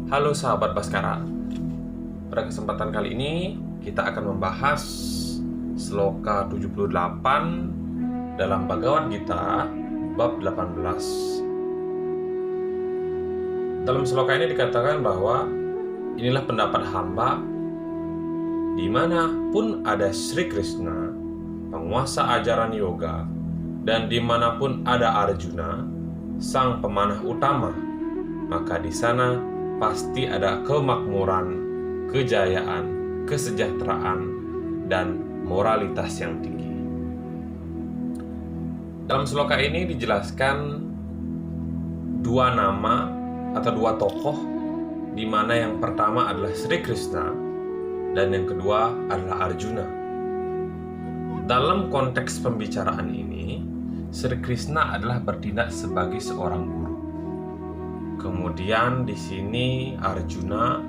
Halo sahabat Baskara. Pada kesempatan kali ini kita akan membahas Sloka 78 dalam Bhagavad Gita bab 18. Dalam sloka ini dikatakan bahwa inilah pendapat hamba dimanapun ada Sri Krishna, penguasa ajaran yoga, dan dimanapun ada Arjuna, sang pemanah utama, maka di sana pasti ada kemakmuran, kejayaan, kesejahteraan, dan moralitas yang tinggi. Dalam sloka ini dijelaskan dua nama atau dua tokoh, di mana yang pertama adalah Sri Krishna dan yang kedua adalah Arjuna. Dalam konteks pembicaraan ini, Sri Krishna adalah bertindak sebagai seorang guru. Kemudian di sini Arjuna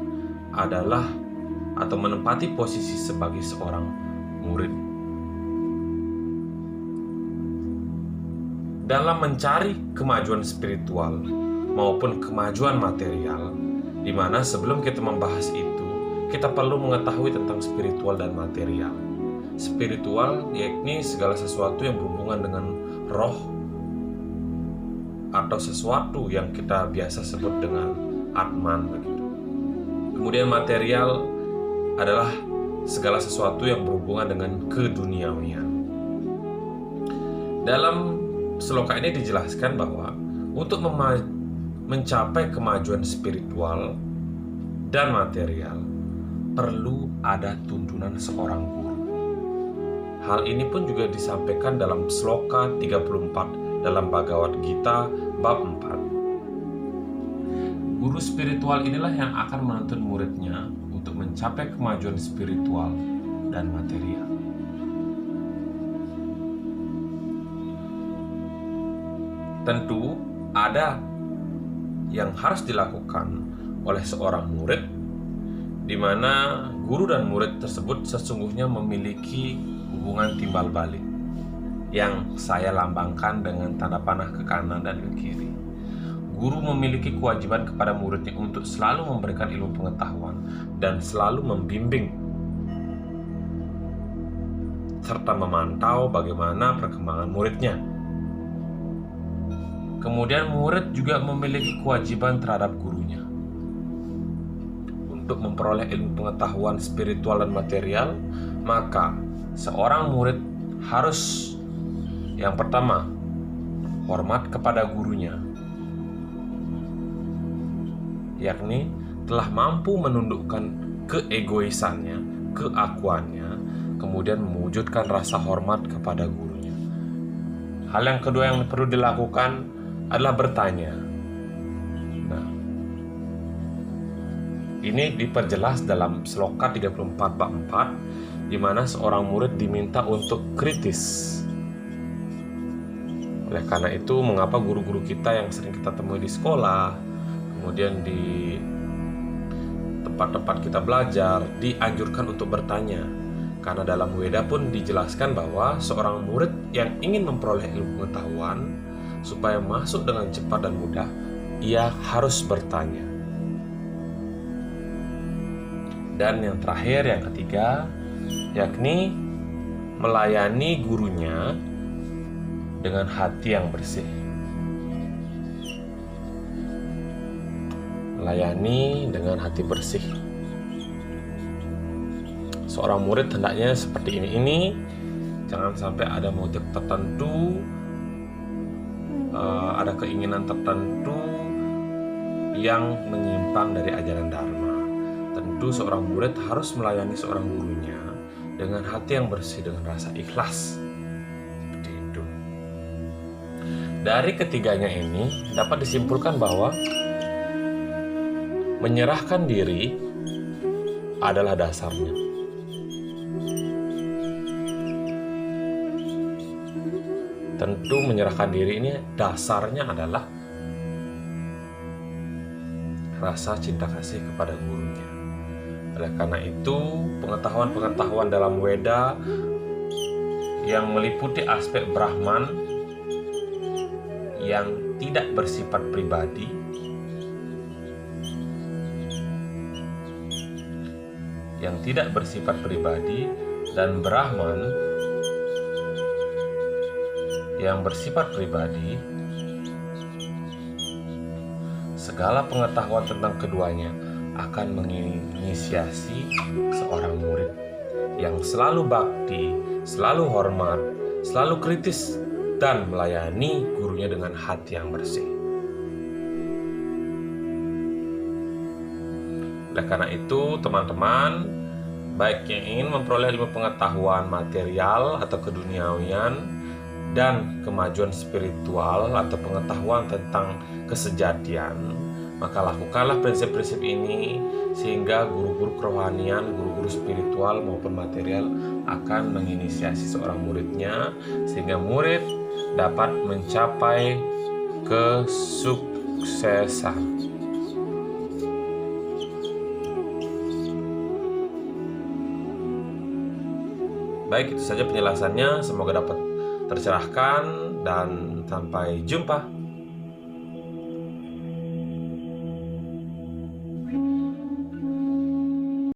adalah atau menempati posisi sebagai seorang murid. Dalam mencari kemajuan spiritual maupun kemajuan material, di mana sebelum kita membahas itu, kita perlu mengetahui tentang spiritual dan material. Spiritual yakni segala sesuatu yang berhubungan dengan roh atau sesuatu yang kita biasa sebut dengan Atman begitu. Kemudian material adalah segala sesuatu yang berhubungan dengan keduniawian. Dalam sloka ini dijelaskan bahwa untuk mencapai kemajuan spiritual dan material perlu ada tuntunan seorang guru. Hal ini pun juga disampaikan dalam sloka 34 dalam Bhagavad Gita bab 4. Guru spiritual inilah yang akan menuntun muridnya untuk mencapai kemajuan spiritual dan material. Tentu ada yang harus dilakukan oleh seorang murid, di mana guru dan murid tersebut sesungguhnya memiliki hubungan timbal balik yang saya lambangkan dengan tanda panah ke kanan dan ke kiri. Guru memiliki kewajiban kepada muridnya untuk selalu memberikan ilmu pengetahuan dan selalu membimbing serta memantau bagaimana perkembangan muridnya. Kemudian murid juga memiliki kewajiban terhadap gurunya untuk memperoleh ilmu pengetahuan spiritual dan material. Maka seorang murid harus yang pertama, hormat kepada gurunya, yakni telah mampu menundukkan keegoisannya, keakuannya, kemudian mewujudkan rasa hormat kepada gurunya. Hal yang kedua yang perlu dilakukan adalah bertanya. Nah, ini diperjelas dalam sloka 34 bab 4, di mana seorang murid diminta untuk kritis. Oleh karena itu, mengapa guru-guru kita yang sering kita temui di sekolah, kemudian di tempat-tempat kita belajar, dianjurkan untuk bertanya. Karena dalam Weda pun dijelaskan bahwa seorang murid yang ingin memperoleh ilmu pengetahuan supaya masuk dengan cepat dan mudah, ia harus bertanya. Dan yang terakhir, yang ketiga, yakni melayani gurunya dengan hati yang bersih. Melayani dengan hati bersih. Seorang murid hendaknya seperti ini. Jangan sampai ada motif tertentu, ada keinginan tertentu yang menyimpang dari ajaran Dharma. Tentu seorang murid harus melayani seorang gurunya dengan hati yang bersih, dengan rasa ikhlas. Dari ketiganya ini dapat disimpulkan bahwa menyerahkan diri adalah dasarnya. Tentu menyerahkan diri ini dasarnya adalah rasa cinta kasih kepada gurunya. Oleh karena itu, pengetahuan-pengetahuan dalam Weda yang meliputi aspek Brahman yang tidak bersifat pribadi yang tidak bersifat pribadi, dan Brahman yang bersifat pribadi. Segala pengetahuan tentang keduanya akan menginisiasi seorang murid yang selalu bakti, selalu hormat, selalu kritis, dan melayani gurunya dengan hati yang bersih. Oleh karena itu, teman-teman, baik yang ingin memperoleh ilmu pengetahuan material atau keduniawian dan kemajuan spiritual atau pengetahuan tentang kesejatian, maka lakukanlah prinsip-prinsip ini sehingga guru-guru kerohanian, guru-guru spiritual maupun material akan menginisiasi seorang muridnya sehingga murid dapat mencapai kesuksesan. Baik, itu saja penjelasannya. Semoga dapat tercerahkan dan sampai jumpa.